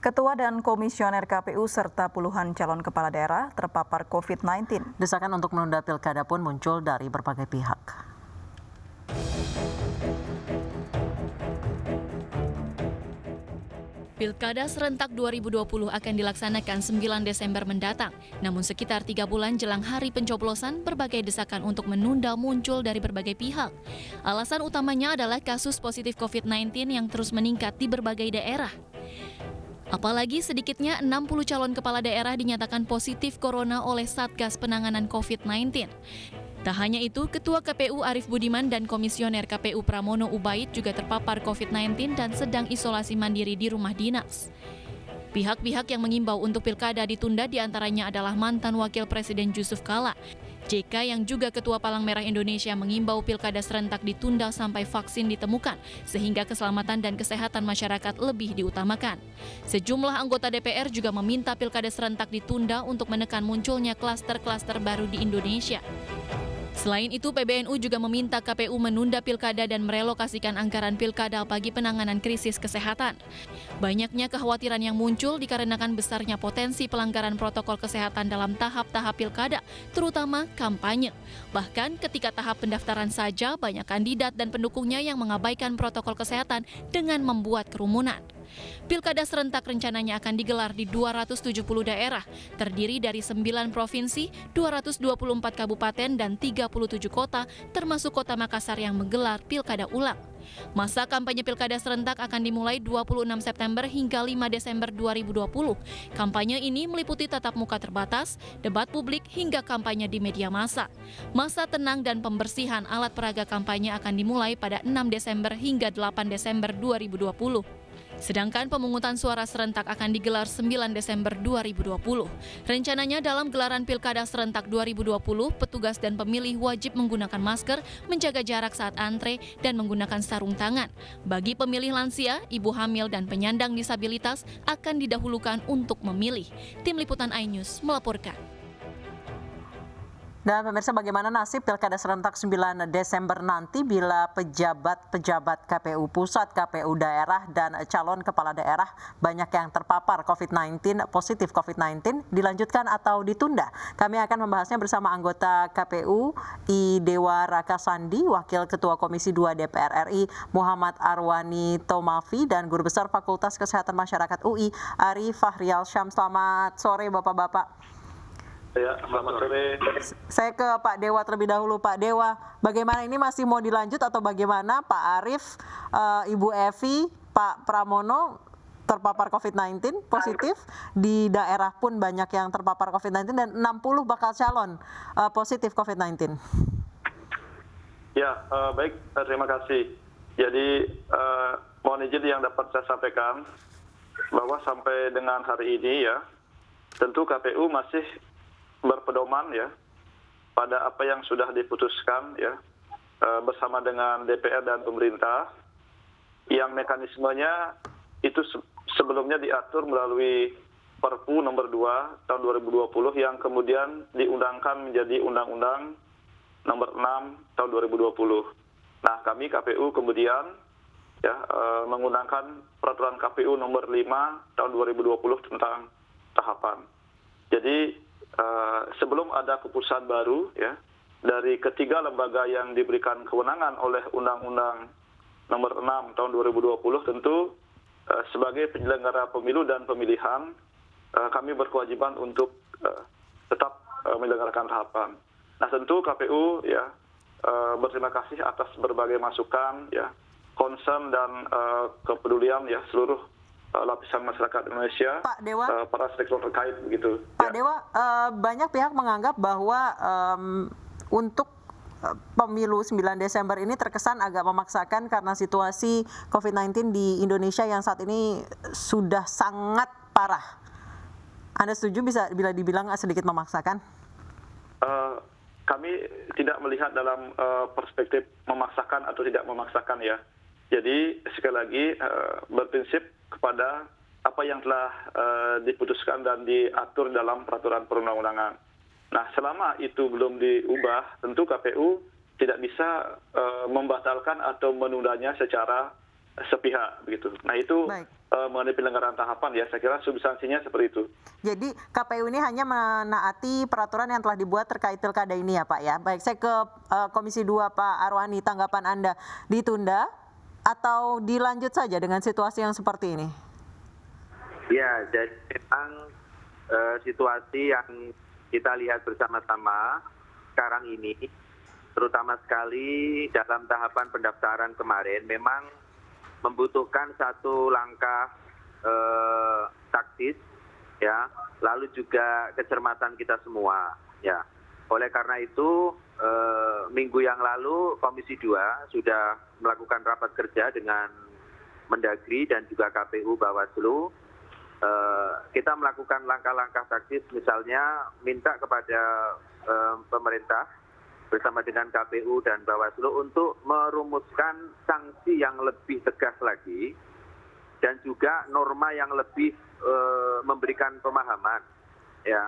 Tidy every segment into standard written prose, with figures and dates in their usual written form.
Ketua dan Komisioner KPU serta puluhan calon kepala daerah terpapar COVID-19. Desakan untuk menunda pilkada pun muncul dari berbagai pihak. Pilkada serentak 2020 akan dilaksanakan 9 Desember mendatang. Namun sekitar 3 bulan jelang hari pencoblosan, berbagai desakan untuk menunda muncul dari berbagai pihak. Alasan utamanya adalah kasus positif COVID-19 yang terus meningkat di berbagai daerah. Apalagi sedikitnya 60 calon kepala daerah dinyatakan positif corona oleh Satgas Penanganan COVID-19. Tak hanya itu, Ketua KPU Arief Budiman dan Komisioner KPU Pramono Ubaid juga terpapar COVID-19 dan sedang isolasi mandiri di rumah dinas. Pihak-pihak yang mengimbau untuk pilkada ditunda diantaranya adalah mantan Wakil Presiden Yusuf Kala. JK yang juga Ketua Palang Merah Indonesia mengimbau pilkada serentak ditunda sampai vaksin ditemukan, sehingga keselamatan dan kesehatan masyarakat lebih diutamakan. Sejumlah anggota DPR juga meminta pilkada serentak ditunda untuk menekan munculnya klaster-klaster baru di Indonesia. Selain itu, PBNU juga meminta KPU menunda pilkada dan merelokasikan anggaran pilkada bagi penanganan krisis kesehatan. Banyaknya kekhawatiran yang muncul dikarenakan besarnya potensi pelanggaran protokol kesehatan dalam tahap-tahap pilkada, terutama kampanye. Bahkan ketika tahap pendaftaran saja, banyak kandidat dan pendukungnya yang mengabaikan protokol kesehatan dengan membuat kerumunan. Pilkada serentak rencananya akan digelar di 270 daerah, terdiri dari 9 provinsi, 224 kabupaten, dan 37 kota, termasuk kota Makassar yang menggelar pilkada ulang. Masa kampanye pilkada serentak akan dimulai 26 September hingga 5 Desember 2020. Kampanye ini meliputi tatap muka terbatas, debat publik, hingga kampanye di media massa. Masa tenang dan pembersihan alat peraga kampanye akan dimulai pada 6 Desember hingga 8 Desember 2020. Sedangkan pemungutan suara serentak akan digelar 9 Desember 2020. Rencananya dalam gelaran Pilkada Serentak 2020, petugas dan pemilih wajib menggunakan masker, menjaga jarak saat antre, dan menggunakan sarung tangan. Bagi pemilih lansia, ibu hamil, dan penyandang disabilitas akan didahulukan untuk memilih. Tim Liputan iNews melaporkan. Dan pemirsa, bagaimana nasib Pilkada Serentak 9 Desember nanti bila pejabat-pejabat KPU Pusat, KPU Daerah, dan calon kepala daerah banyak yang terpapar positif COVID-19, dilanjutkan atau ditunda? Kami akan membahasnya bersama anggota KPU I Dewa Rakasandi, Wakil Ketua Komisi 2 DPR RI Muhammad Arwani Tomafi, dan Guru Besar Fakultas Kesehatan Masyarakat UI Ari Fahrial Syam. Selamat sore Bapak-Bapak. Ya, selamat sore. Saya ke Pak Dewa terlebih dahulu. Pak Dewa, bagaimana ini masih mau dilanjut atau bagaimana? Pak Arief, Ibu Evi, Pak Pramono terpapar COVID-19 positif, di daerah pun banyak yang terpapar COVID-19 dan 60 bakal calon positif COVID-19. Ya, baik, terima kasih. Jadi mohon izin yang dapat saya sampaikan bahwa sampai dengan hari ini ya, tentu KPU masih berpedoman ya pada apa yang sudah diputuskan ya bersama dengan DPR dan pemerintah, yang mekanismenya itu sebelumnya diatur melalui Perpu nomor 2 tahun 2020 yang kemudian diundangkan menjadi Undang-Undang nomor 6 tahun 2020. Nah, kami KPU kemudian ya menggunakan Peraturan KPU nomor 5 tahun 2020 tentang tahapan. Jadi sebelum ada keputusan baru ya dari ketiga lembaga yang diberikan kewenangan oleh Undang-Undang nomor 6 tahun 2020, tentu sebagai penyelenggara pemilu dan pemilihan kami berkewajiban untuk tetap menyelenggarakan tahapan. Nah, tentu KPU ya berterima kasih atas berbagai masukan ya, concern dan kepedulian ya seluruh lapisan masyarakat Indonesia, Pak Dewa, para stakeholder terkait begitu. Pak ya. Dewa, banyak pihak menganggap bahwa untuk pemilu 9 Desember ini terkesan agak memaksakan karena situasi COVID-19 di Indonesia yang saat ini sudah sangat parah. Anda setuju bila dibilang sedikit memaksakan? Kami tidak melihat dalam perspektif memaksakan atau tidak memaksakan ya. Jadi sekali lagi berprinsip kepada apa yang telah diputuskan dan diatur dalam peraturan perundang-undangan. Nah, selama itu belum diubah, tentu KPU tidak bisa membatalkan atau menundanya secara sepihak begitu. Nah itu Baik. mengenai penyelenggaraan tahapan ya, saya kira substansinya seperti itu. Jadi KPU ini hanya menaati peraturan yang telah dibuat terkait pilkada ini ya Pak ya. Baik, saya ke Komisi 2 Pak Arwani, tanggapan Anda ditunda atau dilanjut saja dengan situasi yang seperti ini? Ya, jadi memang situasi yang kita lihat bersama-sama sekarang ini, terutama sekali dalam tahapan pendaftaran kemarin, memang membutuhkan satu langkah taktis, ya, lalu juga kecermatan kita semua, ya. Oleh karena itu, minggu yang lalu Komisi 2 sudah melakukan rapat kerja dengan Mendagri dan juga KPU Bawaslu. Kita melakukan langkah-langkah taktis, misalnya minta kepada pemerintah bersama dengan KPU dan Bawaslu untuk merumuskan sanksi yang lebih tegas lagi dan juga norma yang lebih memberikan pemahaman, ya.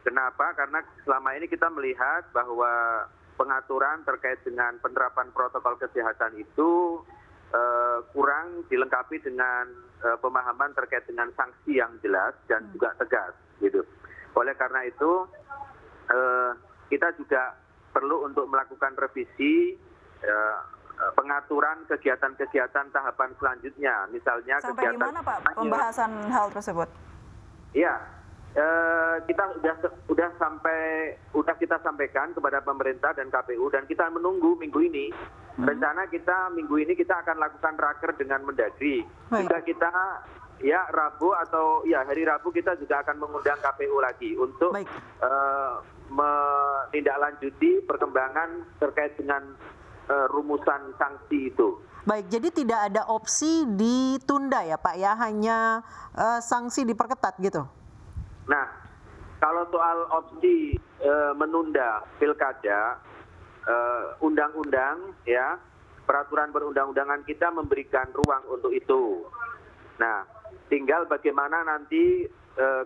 Kenapa? Karena selama ini kita melihat bahwa pengaturan terkait dengan penerapan protokol kesehatan itu kurang dilengkapi dengan pemahaman terkait dengan sanksi yang jelas dan juga tegas, gitu. Oleh karena itu kita juga perlu untuk melakukan revisi pengaturan kegiatan-kegiatan tahapan selanjutnya, misalnya Sampai di mana Pak pembahasan hal tersebut? Iya, kita sudah kita sampaikan kepada pemerintah dan KPU dan kita menunggu minggu ini. Rencana kita minggu ini kita akan lakukan raker dengan Mendagri. Juga kita ya hari Rabu kita juga akan mengundang KPU lagi untuk menindaklanjuti perkembangan terkait dengan rumusan sanksi itu. Baik, jadi tidak ada opsi ditunda ya Pak ya, hanya sanksi diperketat gitu. Nah, kalau soal opsi menunda pilkada, undang-undang ya, peraturan perundang-undangan kita memberikan ruang untuk itu. Nah, tinggal bagaimana nanti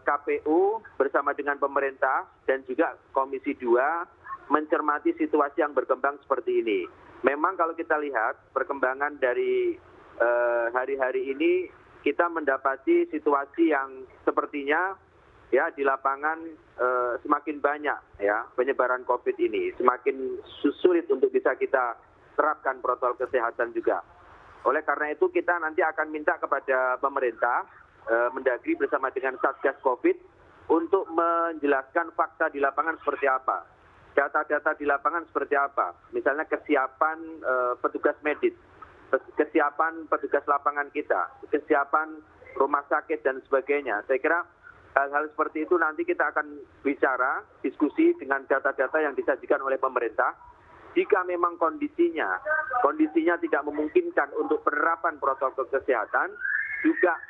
KPU bersama dengan pemerintah dan juga Komisi 2 mencermati situasi yang berkembang seperti ini. Memang kalau kita lihat perkembangan dari hari-hari ini, kita mendapati situasi yang sepertinya ya di lapangan semakin banyak ya penyebaran COVID ini, semakin sulit untuk bisa kita terapkan protokol kesehatan juga. Oleh karena itu kita nanti akan minta kepada pemerintah Mendagri bersama dengan Satgas COVID untuk menjelaskan fakta di lapangan seperti apa, data-data di lapangan seperti apa, misalnya kesiapan petugas medis, kesiapan petugas lapangan kita, kesiapan rumah sakit dan sebagainya. Saya kira hal-hal seperti itu nanti kita akan bicara, diskusi dengan data-data yang disajikan oleh pemerintah. Jika memang kondisinya tidak memungkinkan untuk penerapan protokol kesehatan, juga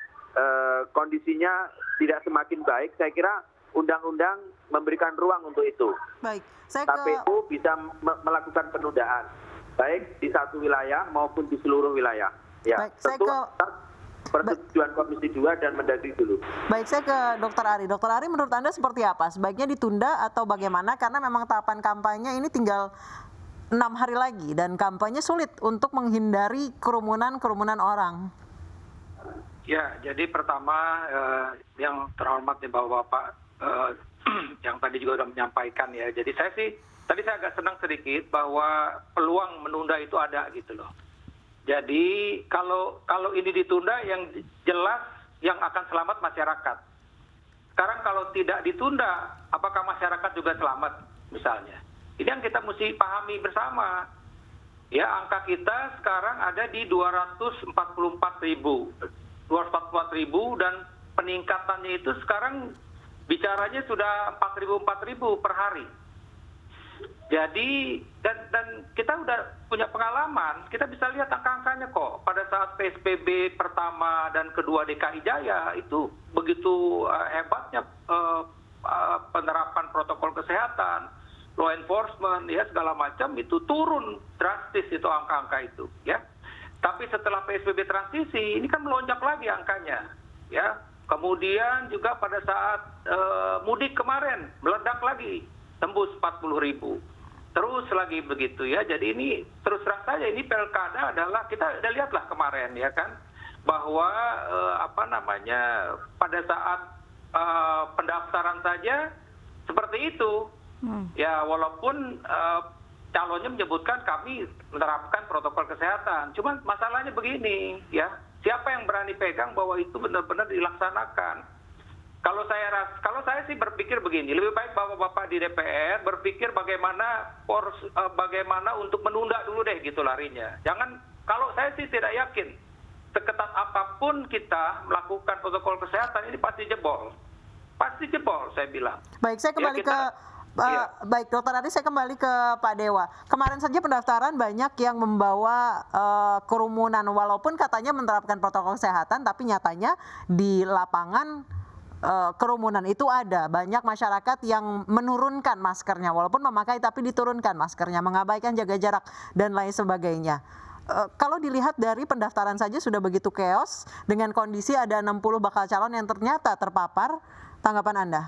kondisinya tidak semakin baik, saya kira undang-undang memberikan ruang untuk itu. Baik, KPU bisa melakukan penundaan, baik di satu wilayah maupun di seluruh wilayah. Ya, baik, tentu persetujuan Komisi 2 dan Mendagri dulu. Baik, saya ke Dr. Ari. Dr. Ari, menurut Anda seperti apa? Sebaiknya ditunda atau bagaimana? Karena memang tahapan kampanye ini tinggal 6 hari lagi dan kampanye sulit untuk menghindari kerumunan orang. Ya, jadi pertama yang terhormat nih Bapak-Bapak yang tadi juga sudah menyampaikan ya. Jadi tadi saya agak senang sedikit bahwa peluang menunda itu ada gitu loh. Jadi kalau ini ditunda, yang jelas yang akan selamat masyarakat. Sekarang kalau tidak ditunda, apakah masyarakat juga selamat misalnya? Ini yang kita mesti pahami bersama. Ya, angka kita sekarang ada di 244.000 dan peningkatannya itu sekarang bicaranya sudah 4.000 per hari. Jadi dan kita udah punya pengalaman, kita bisa lihat angka-angkanya kok. Pada saat PSBB pertama dan kedua DKI Jaya itu begitu hebatnya penerapan protokol kesehatan, law enforcement ya segala macam itu turun drastis itu angka-angka itu ya. Tapi setelah PSBB transisi ini kan melonjak lagi angkanya ya. Kemudian juga pada saat mudik kemarin meledak lagi tembus 40.000. terus lagi begitu ya. Jadi ini terus terang saja ini pilkada adalah kita udah lihatlah kemarin ya kan bahwa pada saat pendaftaran saja seperti itu. Ya walaupun calonnya menyebutkan kami menerapkan protokol kesehatan. Cuman masalahnya begini ya, siapa yang berani pegang bahwa itu benar-benar dilaksanakan? Kalau saya sih berpikir begini, lebih baik bapak-bapak di DPR berpikir bagaimana untuk menunda dulu deh gitu larinya. Kalau saya sih tidak yakin seketat apapun kita melakukan protokol kesehatan ini pasti jebol. Pasti jebol saya bilang. Baik, saya kembali Iya. Baik, Dokter Adi, saya kembali ke Pak Dewa. Kemarin saja pendaftaran banyak yang membawa kerumunan, walaupun katanya menerapkan protokol kesehatan, tapi nyatanya di lapangan kerumunan itu ada. Banyak masyarakat yang menurunkan maskernya, walaupun memakai tapi diturunkan maskernya, mengabaikan jaga jarak dan lain sebagainya. Kalau dilihat dari pendaftaran saja sudah begitu chaos, dengan kondisi ada 60 bakal calon yang ternyata terpapar, tanggapan Anda?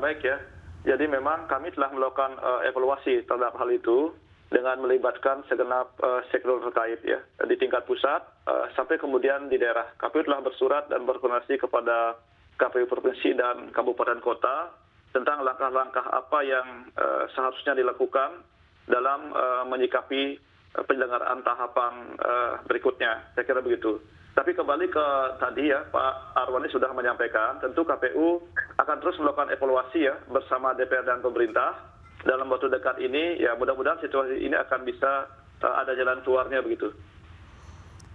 Baik ya. Jadi memang kami telah melakukan evaluasi terhadap hal itu dengan melibatkan segenap stakeholder terkait ya di tingkat pusat sampai kemudian di daerah. KPU telah bersurat dan berkoordinasi kepada KPU provinsi dan kabupaten kota tentang langkah-langkah apa yang seharusnya dilakukan dalam menyikapi penyelenggaraan tahapan berikutnya. Saya kira begitu. Tapi kembali ke tadi ya, Pak Arwani sudah menyampaikan, tentu KPU akan terus melakukan evaluasi ya bersama DPR dan pemerintah dalam waktu dekat ini. Ya mudah-mudahan situasi ini akan bisa ada jalan keluarnya begitu.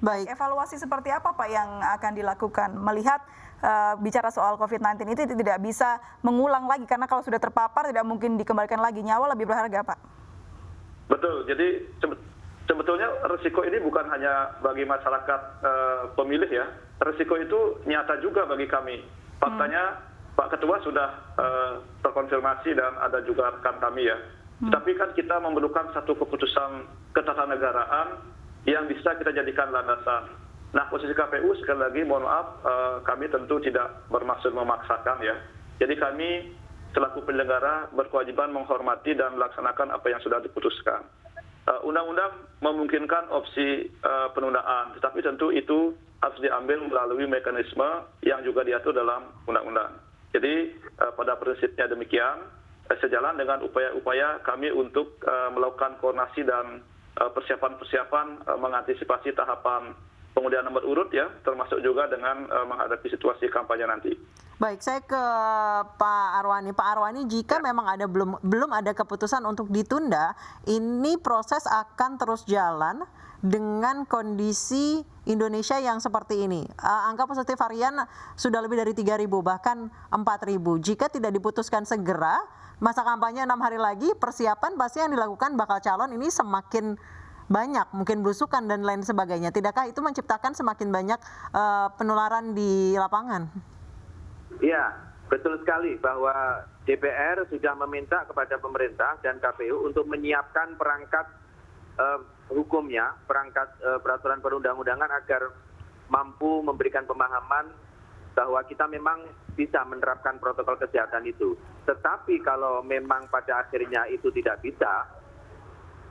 Baik. Evaluasi seperti apa Pak yang akan dilakukan? Melihat bicara soal COVID-19 itu tidak bisa mengulang lagi, karena kalau sudah terpapar tidak mungkin dikembalikan lagi, nyawa lebih berharga Pak. Betul, jadi sebetulnya risiko ini bukan hanya bagi masyarakat pemilih ya, risiko itu nyata juga bagi kami. Faktanya Pak Ketua sudah terkonfirmasi dan ada juga rekan kami ya. Tapi kan kita memerlukan satu keputusan ketatanegaraan yang bisa kita jadikan landasan. Nah posisi KPU sekali lagi mohon maaf kami tentu tidak bermaksud memaksakan ya. Jadi kami selaku penyelenggara berkewajiban menghormati dan melaksanakan apa yang sudah diputuskan. Undang-undang memungkinkan opsi penundaan, tetapi tentu itu harus diambil melalui mekanisme yang juga diatur dalam undang-undang. Jadi pada prinsipnya demikian, sejalan dengan upaya-upaya kami untuk melakukan koordinasi dan persiapan-persiapan mengantisipasi tahapan pengundian nomor urut ya, termasuk juga dengan menghadapi situasi kampanye nanti. Baik, saya ke Pak Arwani. Pak Arwani, jika memang ada belum ada keputusan untuk ditunda, ini proses akan terus jalan dengan kondisi Indonesia yang seperti ini. Angka positif harian sudah lebih dari 3.000, bahkan 4.000. Jika tidak diputuskan segera, masa kampanye 6 hari lagi, persiapan pasti yang dilakukan bakal calon ini semakin banyak, mungkin belusukan dan lain sebagainya. Tidakkah itu menciptakan semakin banyak penularan di lapangan? Iya, betul sekali bahwa DPR sudah meminta kepada pemerintah dan KPU untuk menyiapkan perangkat hukumnya, perangkat peraturan perundang-undangan agar mampu memberikan pemahaman bahwa kita memang bisa menerapkan protokol kesehatan itu. Tetapi kalau memang pada akhirnya itu tidak bisa,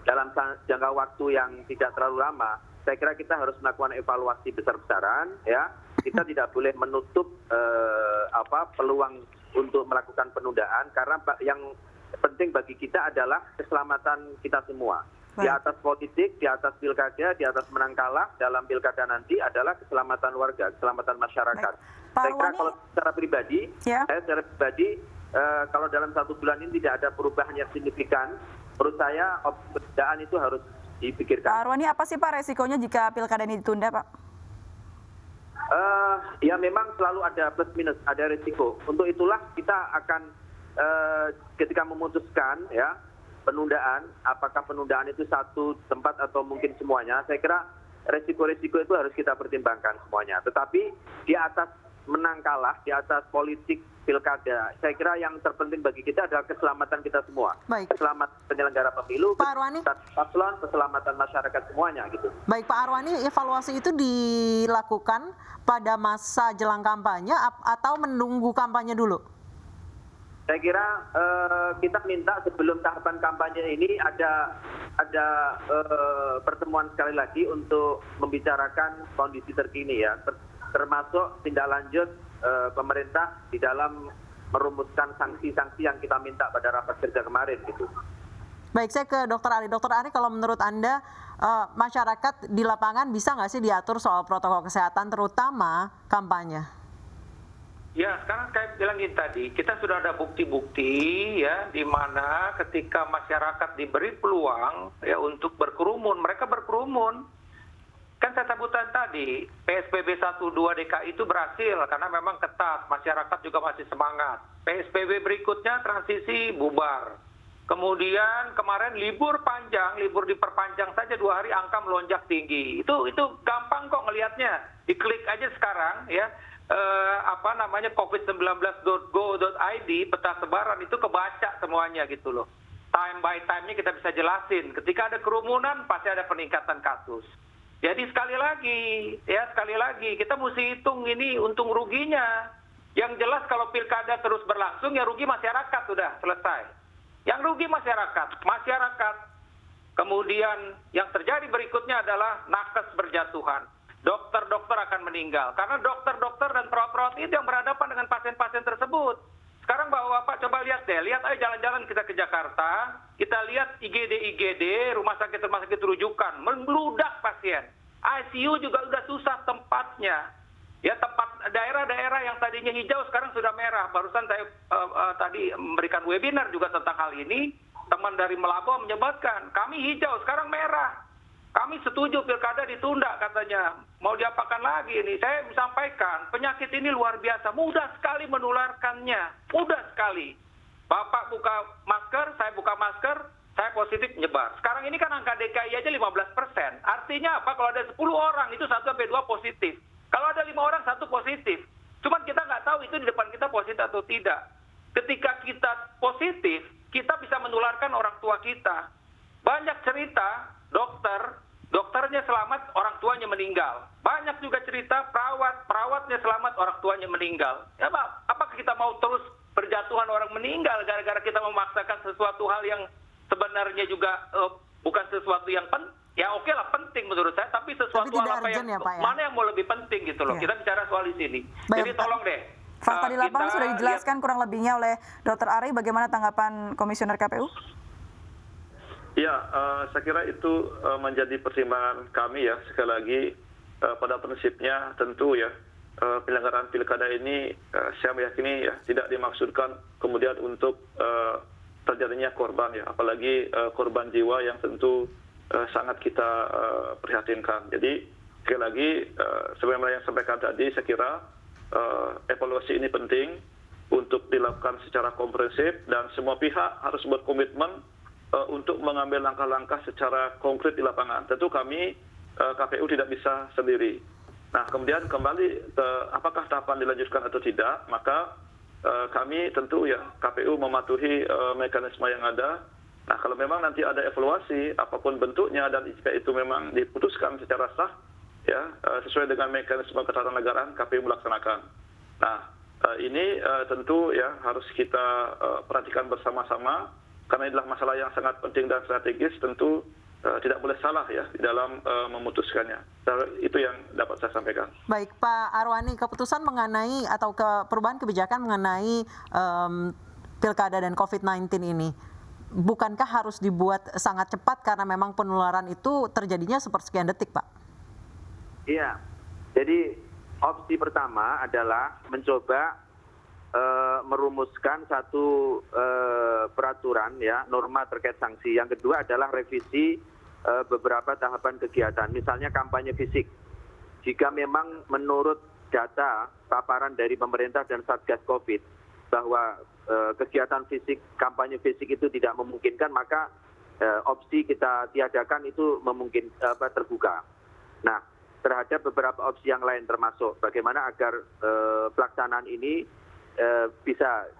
dalam jangka waktu yang tidak terlalu lama, saya kira kita harus melakukan evaluasi besar-besaran ya. Kita tidak boleh menutup peluang untuk melakukan penundaan, karena yang penting bagi kita adalah keselamatan kita semua. Di atas politik, di atas pilkada, di atas menang kalah dalam pilkada nanti adalah keselamatan warga, keselamatan masyarakat. Saya kira kalau secara pribadi, kalau dalam 1 bulan ini tidak ada perubahan yang signifikan, menurut saya penundaan itu harus dipikirkan. Pak Arwani, apa sih Pak resikonya jika pilkada ini ditunda Pak? Ya memang selalu ada plus minus, ada risiko. Untuk itulah kita akan ketika memutuskan ya penundaan, apakah penundaan itu satu tempat atau mungkin semuanya, saya kira risiko-risiko itu harus kita pertimbangkan semuanya. Tetapi di atas menang kalah, di atas politik pilkada, saya kira yang terpenting bagi kita adalah keselamatan kita semua. Baik. Keselamatan penyelenggara pemilu, Pak Arwani, paslon, keselamatan masyarakat semuanya gitu. Baik Pak Arwani, evaluasi itu dilakukan pada masa jelang kampanye atau menunggu kampanye dulu? Saya kira kita minta sebelum tahapan kampanye ini ada pertemuan sekali lagi untuk membicarakan kondisi terkini ya, termasuk tindak lanjut pemerintah di dalam merumuskan sanksi-sanksi yang kita minta pada rapat kerja kemarin gitu. Baik, saya ke Dr. Ari. Dr. Ari, kalau menurut Anda masyarakat di lapangan bisa nggak sih diatur soal protokol kesehatan, terutama kampanye? Ya, sekarang saya bilangin tadi, kita sudah ada bukti-bukti ya, di mana ketika masyarakat diberi peluang ya untuk berkerumun, mereka berkerumun. Kan saya sebutkan tadi, PSBB 1-2 DKI itu berhasil karena memang ketat, masyarakat juga masih semangat. PSBB berikutnya transisi bubar. Kemudian kemarin libur panjang, libur diperpanjang saja 2 hari, angka melonjak tinggi. Itu gampang kok ngelihatnya. Diklik aja sekarang ya. covid19.go.id, peta sebaran itu kebaca semuanya gitu loh. Time by time-nya kita bisa jelasin. Ketika ada kerumunan pasti ada peningkatan kasus. Jadi sekali lagi kita mesti hitung ini untung ruginya. Yang jelas kalau pilkada terus berlangsung ya rugi masyarakat, sudah selesai. Yang rugi masyarakat. Kemudian yang terjadi berikutnya adalah nakes berjatuhan. Dokter-dokter akan meninggal. Karena dokter-dokter dan perawat-perawat itu yang berhadapan dengan pasien-pasien tersebut. Sekarang Bapak coba lihat deh. Lihat aja jalan-jalan kita ke Jakarta. Kita lihat IGD, rumah sakit rujukan. Membludak pasien. ICU juga udah susah tempatnya. Ya, tempat daerah-daerah yang tadinya hijau sekarang sudah merah. Barusan saya tadi memberikan webinar juga tentang hal ini. Teman dari Melabo menyebutkan, kami hijau, sekarang merah. Kami setuju pilkada ditunda katanya. Mau diapakan lagi ini? Saya sampaikan, penyakit ini luar biasa. Mudah sekali menularkannya. Mudah sekali. Bapak buka masker, saya buka masker, saya positif menyebar. Sekarang ini kan angka DKI aja 15%. Artinya apa? Kalau ada 10 orang, itu 1-2 positif. Kalau ada 5 orang, 1 positif. Cuman kita nggak tahu itu di depan kita positif atau tidak. Ketika kita positif, kita bisa menularkan orang tua kita. Banyak cerita, dokternya selamat, orang tuanya meninggal. Banyak juga cerita perawatnya selamat, orang tuanya meninggal. Ya Pak, apakah kita mau terus berjatuhan orang meninggal gara-gara kita memaksakan sesuatu hal yang sebenarnya juga bukan sesuatu yang ya oke lah penting menurut saya, tapi sesuatu hal apa yang mana yang mau lebih penting gitu loh. Kita bicara soal di sini. Jadi tolong deh. Fakta di lapangan sudah dijelaskan kurang lebihnya oleh Dr. Ari. Bagaimana tanggapan Komisioner KPU? Ya, saya kira itu menjadi pertimbangan kami ya. Sekali lagi, pada prinsipnya tentu ya, penyelenggaraan pilkada ini saya meyakini ya tidak dimaksudkan kemudian untuk terjadinya korban ya, apalagi korban jiwa yang tentu sangat kita prihatinkan. Jadi sekali lagi, sebagaimana yang sampaikan tadi, saya kira evaluasi ini penting untuk dilakukan secara komprehensif dan semua pihak harus berkomitmen untuk mengambil langkah-langkah secara konkret di lapangan. Tentu kami KPU tidak bisa sendiri. Nah, kemudian kembali ke apakah tahapan dilanjutkan atau tidak, maka kami tentu ya KPU mematuhi mekanisme yang ada. Nah, kalau memang nanti ada evaluasi apapun bentuknya dan jika itu memang diputuskan secara sah ya sesuai dengan mekanisme ketatanegaraan, KPU melaksanakan. Nah, ini tentu ya harus kita perhatikan bersama-sama. Karena inilah masalah yang sangat penting dan strategis, tentu tidak boleh salah ya di dalam memutuskannya. Itu yang dapat saya sampaikan. Baik, Pak Arwani, keputusan mengenai atau perubahan kebijakan mengenai pilkada dan COVID-19 ini, bukankah harus dibuat sangat cepat karena memang penularan itu terjadinya sepersekian detik, Pak? Iya, jadi opsi pertama adalah mencoba merumuskan satu peraturan ya, norma terkait sanksi. Yang kedua adalah revisi beberapa tahapan kegiatan, misalnya kampanye fisik. Jika memang menurut data paparan dari pemerintah dan Satgas Covid bahwa kegiatan fisik, kampanye fisik itu tidak memungkinkan, maka opsi kita tiadakan itu terbuka. Nah, terhadap beberapa opsi yang lain termasuk bagaimana agar pelaksanaan ini bisa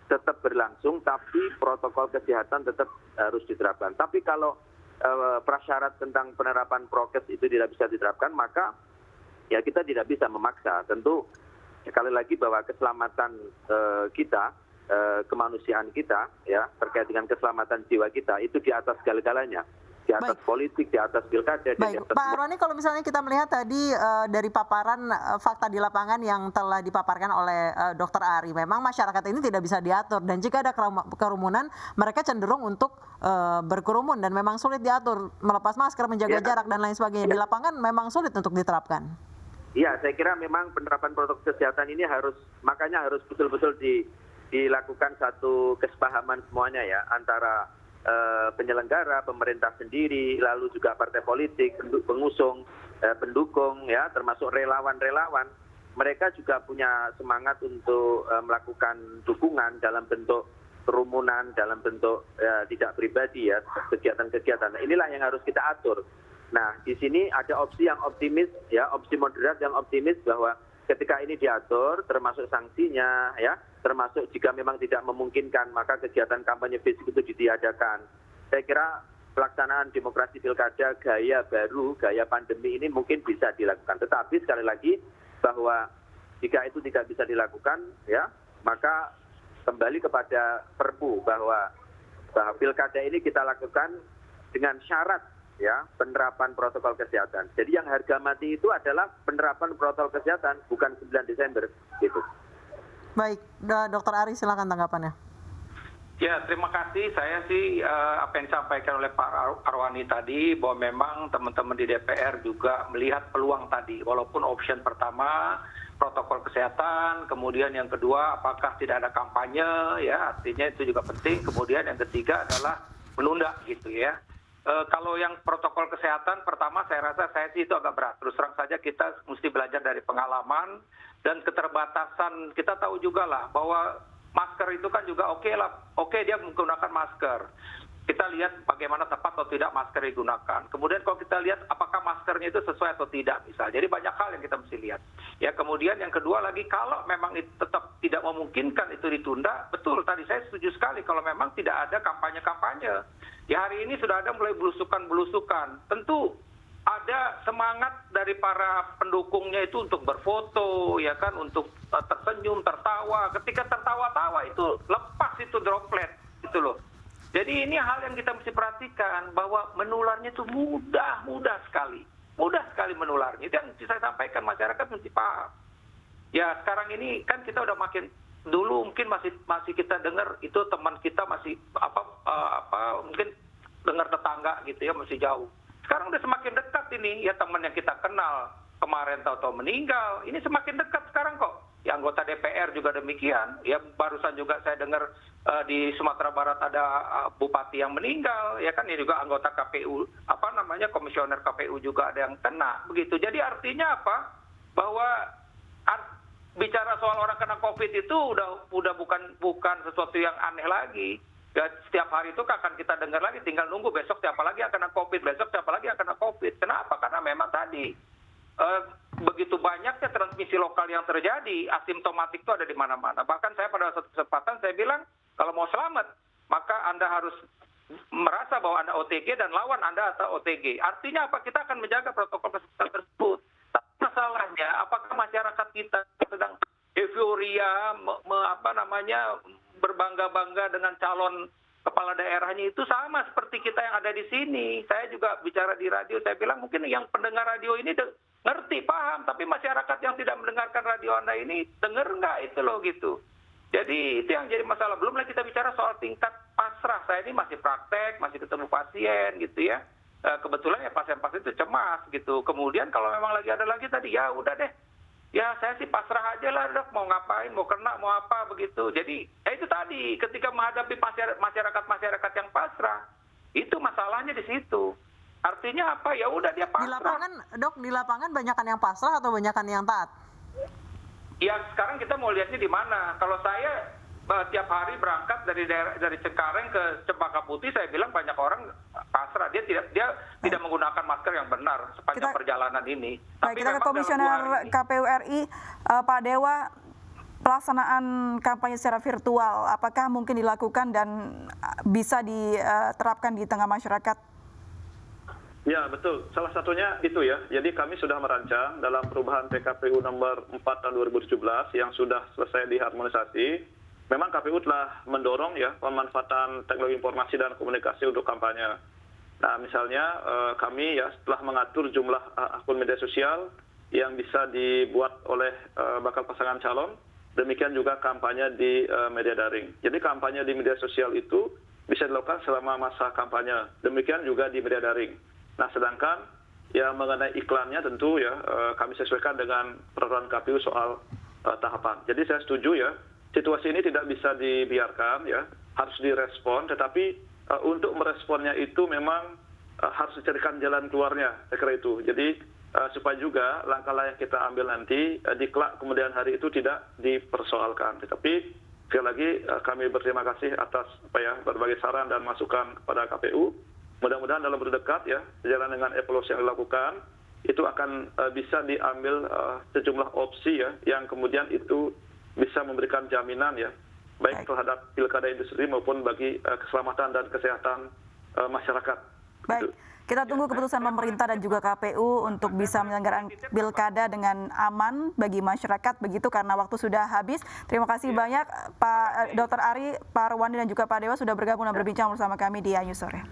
tetap berlangsung, tapi protokol kesehatan tetap harus diterapkan. Tapi kalau prasyarat tentang penerapan prokes itu tidak bisa diterapkan, maka ya kita tidak bisa memaksa. Tentu sekali lagi bahwa keselamatan kita, kemanusiaan kita, ya terkait dengan keselamatan jiwa kita itu di atas segala-galanya, di atas politik, di atas pilkada. Baik, Pak Arwani, kalau misalnya kita melihat tadi dari paparan fakta di lapangan yang telah dipaparkan oleh Dr. Ari, memang masyarakat ini tidak bisa diatur dan jika ada kerumunan, mereka cenderung untuk berkerumun dan memang sulit diatur, melepas masker, menjaga jarak dan lain sebagainya. Di lapangan memang sulit untuk diterapkan. Iya, saya kira memang penerapan protokol kesehatan ini makanya harus betul-betul dilakukan satu kesepahaman semuanya ya, antara penyelenggara, pemerintah sendiri, lalu juga partai politik, pengusung, pendukung, ya, termasuk relawan-relawan. Mereka juga punya semangat untuk melakukan dukungan dalam bentuk kerumunan, dalam bentuk tidak pribadi ya, kegiatan-kegiatan. Nah, inilah yang harus kita atur. Nah, di sini ada opsi yang optimis, ya, opsi moderat yang optimis bahwa ketika ini diatur, termasuk sanksinya, ya, termasuk jika memang tidak memungkinkan, maka kegiatan kampanye fisik itu ditiadakan. Saya kira pelaksanaan demokrasi pilkada gaya baru, gaya pandemi ini mungkin bisa dilakukan. Tetapi sekali lagi bahwa jika itu tidak bisa dilakukan, ya, maka kembali kepada Perpu bahwa pilkada ini kita lakukan dengan syarat, ya, penerapan protokol kesehatan. Jadi yang harga mati itu adalah penerapan protokol kesehatan, bukan 9 Desember, gitu. Baik, Dr. Ari, silakan tanggapannya. Ya, terima kasih. Saya sih apa yang disampaikan oleh Pak Arwani tadi, bahwa memang teman-teman di DPR juga melihat peluang tadi. Walaupun option pertama protokol kesehatan, kemudian yang kedua apakah tidak ada kampanye, ya artinya itu juga penting. Kemudian yang ketiga adalah menunda gitu ya. Kalau yang protokol kesehatan pertama saya rasa saya sih itu agak berat. Terus terang saja kita mesti belajar dari pengalaman dan keterbatasan. Kita tahu juga lah bahwa masker itu kan juga oke dia menggunakan masker. Kita lihat bagaimana tepat atau tidak masker digunakan. Kemudian kalau kita lihat apakah maskernya itu sesuai atau tidak misalnya. Jadi banyak hal yang kita mesti lihat. Ya, kemudian yang kedua lagi, kalau memang itu tetap tidak memungkinkan itu ditunda, betul tadi saya setuju sekali kalau memang tidak ada kampanye-kampanye. Ya, hari ini sudah ada mulai belusukan-belusukan. Tentu ada semangat dari para pendukungnya itu untuk berfoto, ya kan, untuk tersenyum, tertawa. Ketika tertawa-tawa itu lepas itu droplet, gitu loh. Jadi ini hal yang kita mesti perhatikan, bahwa menularnya itu mudah sekali menularnya. Itu yang saya sampaikan, masyarakat mesti paham. Ya sekarang ini kan kita udah makin, dulu mungkin masih kita dengar itu teman kita masih mungkin dengar tetangga gitu ya, masih jauh. Sekarang udah semakin dekat ini, ya teman yang kita kenal kemarin tahu-tahu meninggal, ini semakin dekat sekarang kok. Ya anggota DPR juga demikian. Ya barusan juga saya dengar di Sumatera Barat ada bupati yang meninggal, ya kan, ini juga anggota KPU, komisioner KPU juga ada yang kena begitu. Jadi artinya apa? Bahwa bicara soal orang kena COVID itu udah bukan sesuatu yang aneh lagi. Ya, setiap hari itu akan kita dengar lagi, tinggal nunggu besok siapa lagi yang kena COVID, besok siapa lagi yang kena COVID. Kenapa? Karena memang tadi begitu banyaknya transmisi lokal yang terjadi, asimptomatik itu ada di mana-mana. Bahkan saya pada satu kesempatan saya bilang, kalau mau selamat, maka Anda harus merasa bahwa Anda OTG dan lawan Anda atau OTG. Artinya apa? Kita akan menjaga protokol kesehatan tersebut. Tapi masalahnya, apakah masyarakat kita sedang euforia, berbangga-bangga dengan calon kepala daerahnya itu sama seperti kita yang ada di sini. Saya juga bicara di radio, saya bilang mungkin yang pendengar radio ini ngerti, paham, tapi masyarakat yang tidak mendengarkan radio Anda ini dengar nggak itu loh gitu. Jadi itu yang jadi masalah. Belum lagi kita bicara soal tingkat pasrah. Saya ini masih praktek, masih ketemu pasien gitu ya. Kebetulan ya pasien-pasien itu cemas gitu. Kemudian kalau memang lagi ada lagi tadi, ya udah deh. Ya saya sih pasrah aja lah dok, mau ngapain, mau kena, mau apa begitu. Jadi itu tadi, ketika menghadapi masyarakat yang pasrah, itu masalahnya di situ. Artinya apa? Ya udah dia pasrah. Di lapangan banyakan yang pasrah atau banyakan yang taat? Ya sekarang kita mau lihatnya di mana. Kalau saya tiap hari berangkat dari Cengkareng ke Cempaka Putih, saya bilang banyak orang pasrah. Dia tidak menggunakan masker yang benar sepanjang perjalanan ini. Baik, kita ke Komisioner KPU RI, Pak Dewa. Pelaksanaan kampanye secara virtual, apakah mungkin dilakukan dan bisa diterapkan di tengah masyarakat? Ya, betul. Salah satunya itu ya. Jadi kami sudah merancang dalam perubahan PKPU nomor 4 tahun 2017 yang sudah selesai diharmonisasi. Memang KPU telah mendorong ya pemanfaatan teknologi informasi dan komunikasi untuk kampanye. Nah, misalnya kami ya setelah mengatur jumlah akun media sosial yang bisa dibuat oleh bakal pasangan calon, demikian juga kampanye di media daring. Jadi kampanye di media sosial itu bisa dilakukan selama masa kampanye. Demikian juga di media daring. Nah, sedangkan ya mengenai iklannya tentu ya kami sesuaikan dengan peraturan KPU soal tahapan. Jadi saya setuju ya, situasi ini tidak bisa dibiarkan ya, harus direspon, tetapi untuk meresponnya itu memang harus dicarikan jalan keluarnya, saya kira itu. Jadi supaya juga langkah-langkah yang kita ambil nanti di kelak kemudian hari itu tidak dipersoalkan. Tetapi sekali lagi kami berterima kasih atas berbagai saran dan masukan kepada KPU. Mudah-mudahan dalam berdekat ya, sejalan dengan evaluasi yang dilakukan, itu akan bisa diambil sejumlah opsi ya, yang kemudian itu bisa memberikan jaminan ya, baik terhadap pilkada itu sendiri maupun bagi keselamatan dan kesehatan masyarakat. Baik, kita tunggu keputusan pemerintah dan juga KPU untuk bisa menyelenggarakan pilkada dengan aman bagi masyarakat, begitu karena waktu sudah habis. Terima kasih banyak Pak Dr. Ari, Pak Arwandi dan juga Pak Dewa sudah bergabung dan berbincang bersama kami di News Sore.